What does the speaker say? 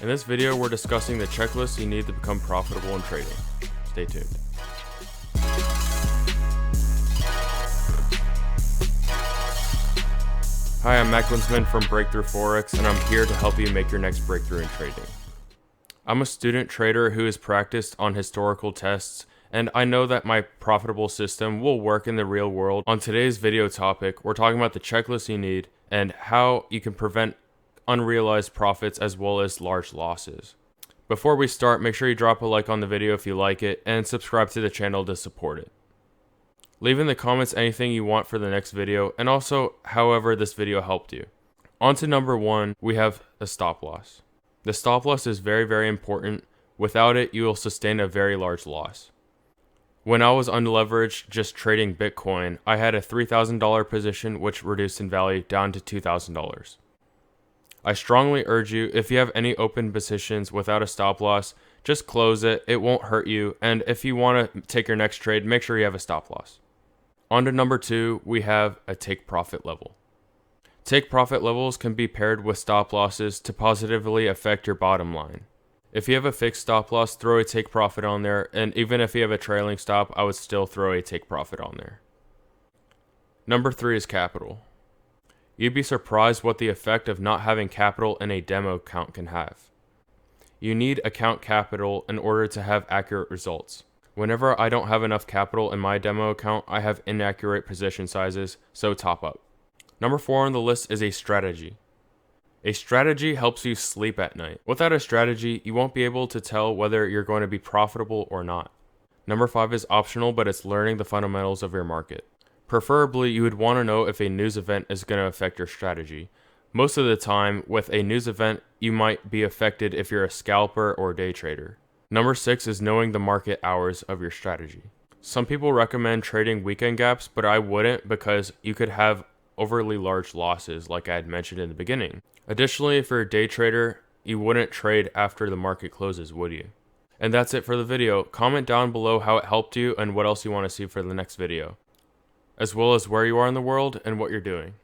In this video, we're discussing the checklist you need to become profitable in trading. Stay tuned. Hi, I'm Mac Linsman from Breakthrough Forex, and I'm here to help you make your next breakthrough in trading. I'm a student trader who has practiced on historical tests, and I know that my profitable system will work in the real world. On today's video topic, we're talking about the checklist you need and how you can prevent unrealized profits as well as large losses. Before we start, make sure you drop a like on the video if you like it and subscribe to the channel to support it. Leave in the comments anything you want for the next video and also however this video helped you. On to number 1, we have a stop loss. The stop loss is very, very important. Without it, you will sustain a very large loss. When I was unleveraged just trading Bitcoin, I had a $3,000 position which reduced in value down to $2,000. I strongly urge you, if you have any open positions without a stop loss, just close it. It won't hurt you. And if you want to take your next trade, make sure you have a stop loss. On to number 2, we have a take profit level. Take profit levels can be paired with stop losses to positively affect your bottom line. If you have a fixed stop loss, throw a take profit on there. And even if you have a trailing stop, I would still throw a take profit on there. Number 3 is capital. You'd be surprised what the effect of not having capital in a demo account can have. You need account capital in order to have accurate results. Whenever I don't have enough capital in my demo account, I have inaccurate position sizes, so top up. Number 4 on the list is a strategy. A strategy helps you sleep at night. Without a strategy, you won't be able to tell whether you're going to be profitable or not. Number 5 is optional, but it's learning the fundamentals of your market. Preferably, you would want to know if a news event is going to affect your strategy. Most of the time, with a news event, you might be affected if you're a scalper or day trader. Number 6 is knowing the market hours of your strategy. Some people recommend trading weekend gaps, but I wouldn't because you could have overly large losses like I had mentioned in the beginning. Additionally, if you're a day trader, you wouldn't trade after the market closes, would you? And that's it for the video. Comment down below how it helped you and what else you want to see for the next video, as well as where you are in the world and what you're doing.